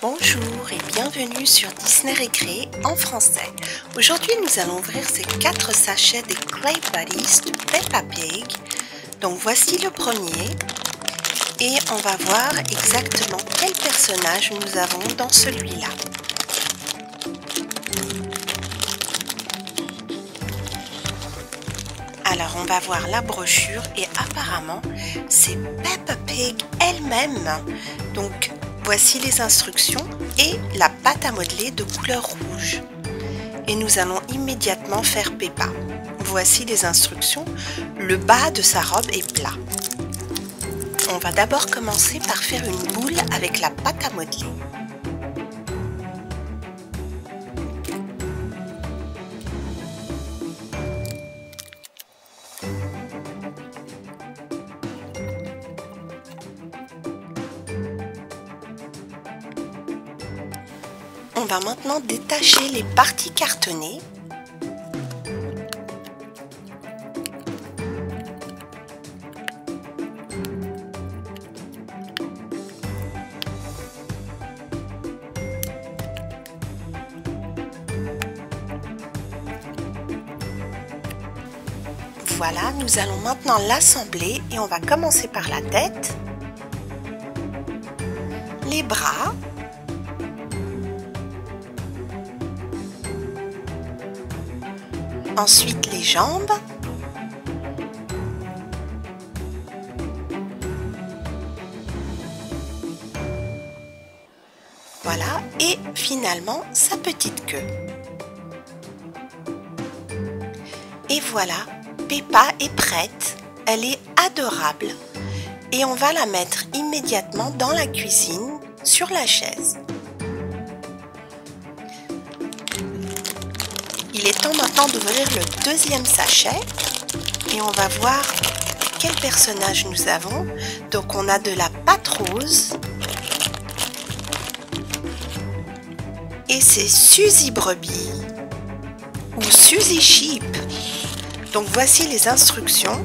Bonjour et bienvenue sur Disney Récré en français. Aujourd'hui, nous allons ouvrir ces 4 sachets des Clay Buddies de Peppa Pig. Donc voici le premier et on va voir exactement quel personnage nous avons dans celui-là. Alors on va voir la brochure et apparemment c'est Peppa Pig elle-même. Donc voici les instructions et la pâte à modeler de couleur rouge. Et nous allons immédiatement faire Peppa. Voici les instructions. Le bas de sa robe est plat. On va d'abord commencer par faire une boule avec la pâte à modeler. On va maintenant détacher les parties cartonnées. Voilà, nous allons maintenant l'assembler et on va commencer par la tête, les bras, ensuite les jambes, voilà, et finalement sa petite queue. Et voilà, Peppa est prête, elle est adorable et on va la mettre immédiatement dans la cuisine sur la chaise. Il est temps maintenant d'ouvrir le deuxième sachet et on va voir quel personnage nous avons. Donc on a de la pâte rose et c'est Suzy Brebis ou Suzy Sheep. Donc voici les instructions.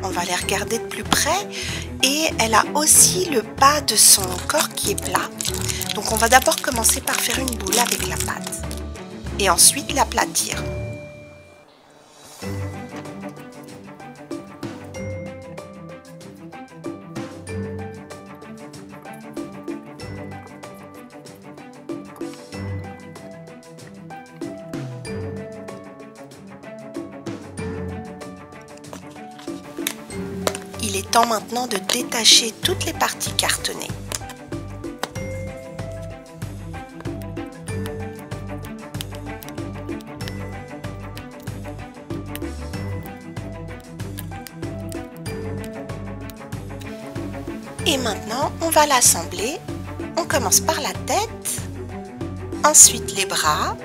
On va les regarder de plus près et elle a aussi le bas de son corps qui est plat. Donc on va d'abord commencer par faire une boule avec la pâte et ensuite l'aplatir. Il est temps maintenant de détacher toutes les parties cartonnées. Et maintenant, on va l'assembler. On commence par la tête, ensuite les bras,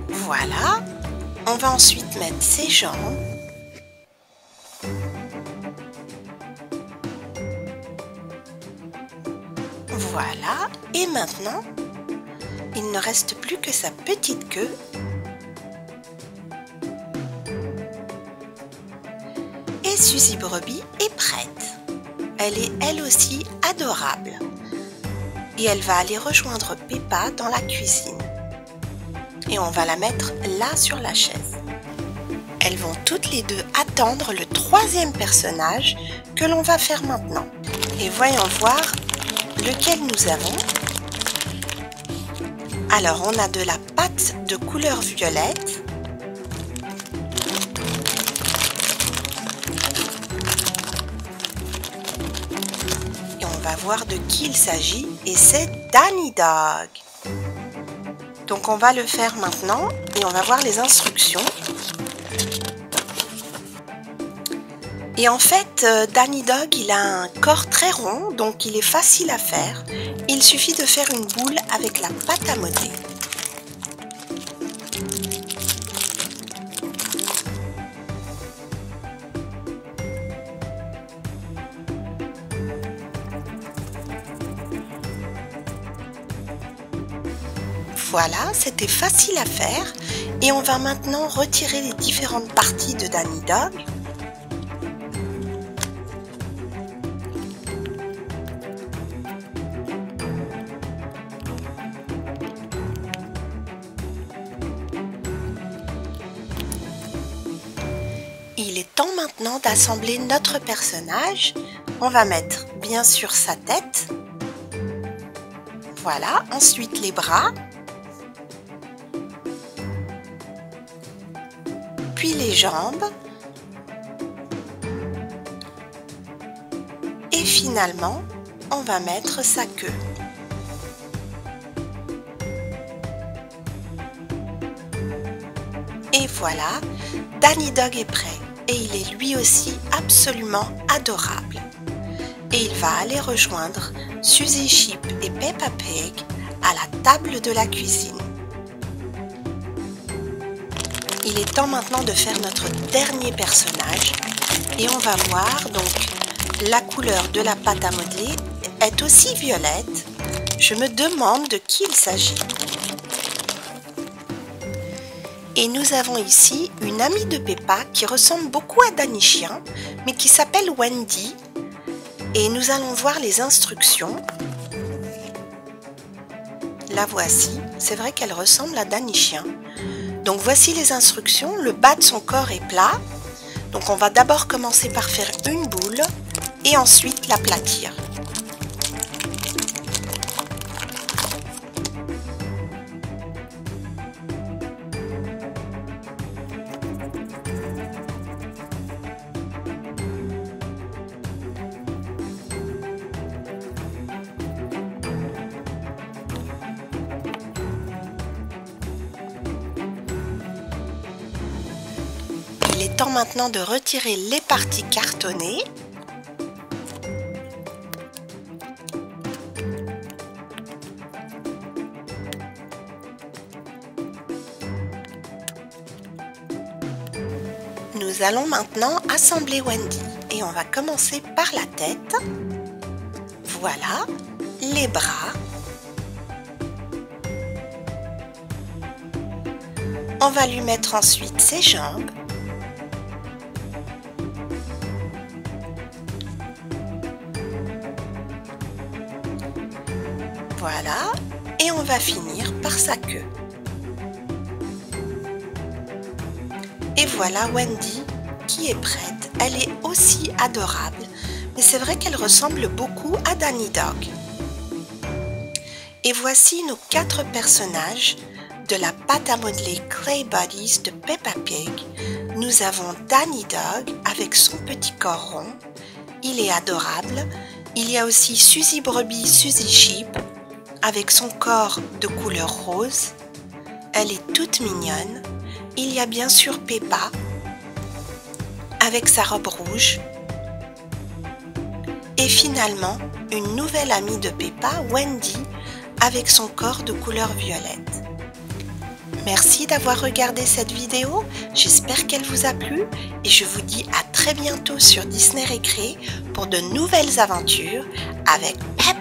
voilà. On va ensuite mettre ses jambes. Voilà. Et maintenant, il ne reste plus que sa petite queue. Et Suzy Brebis est prête. Elle est elle aussi adorable. Et elle va aller rejoindre Peppa dans la cuisine. Et on va la mettre là sur la chaise. Elles vont toutes les deux attendre le troisième personnage que l'on va faire maintenant. Et voyons voir lequel nous avons. Alors on a de la pâte de couleur violette. Et on va voir de qui il s'agit et c'est Danny Dog. Donc on va le faire maintenant et on va voir les instructions. Et en fait, Danny Dog, il a un corps très rond, donc il est facile à faire. Il suffit de faire une boule avec la pâte à modeler. Voilà, c'était facile à faire et on va maintenant retirer les différentes parties de Danny Dog. Il est temps maintenant d'assembler notre personnage. On va mettre bien sûr sa tête. Voilà, ensuite les bras. Puis les jambes. Et finalement, on va mettre sa queue. Et voilà, Danny Dog est prêt et il est lui aussi absolument adorable. Et il va aller rejoindre Suzy Sheep et Peppa Pig à la table de la cuisine. Il est temps maintenant de faire notre dernier personnage et on va voir donc la couleur de la pâte à modeler est aussi violette. Je me demande de qui il s'agit. Et nous avons ici une amie de Peppa qui ressemble beaucoup à Danny Chien, mais qui s'appelle Wendy. Et nous allons voir les instructions. La voici. C'est vrai qu'elle ressemble à Danny Chien. Donc voici les instructions. Le bas de son corps est plat. Donc on va d'abord commencer par faire une boule et ensuite l'aplatir. Il est temps maintenant de retirer les parties cartonnées. Nous allons maintenant assembler Wendy et on va commencer par la tête. Voilà, les bras. On va lui mettre ensuite ses jambes. Voilà, et on va finir par sa queue. Et voilà Wendy qui est prête. Elle est aussi adorable, mais c'est vrai qu'elle ressemble beaucoup à Danny Dog. Et voici nos 4 personnages de la pâte à modeler Clay Buddies de Peppa Pig. Nous avons Danny Dog avec son petit corps rond. Il est adorable. Il y a aussi Suzy Brebis, Suzy Sheep, avec son corps de couleur rose. Elle est toute mignonne. Il y a bien sûr Peppa avec sa robe rouge. Et finalement, une nouvelle amie de Peppa, Wendy, avec son corps de couleur violette. Merci d'avoir regardé cette vidéo, j'espère qu'elle vous a plu et je vous dis à très bientôt sur Disney Récré pour de nouvelles aventures avec Peppa.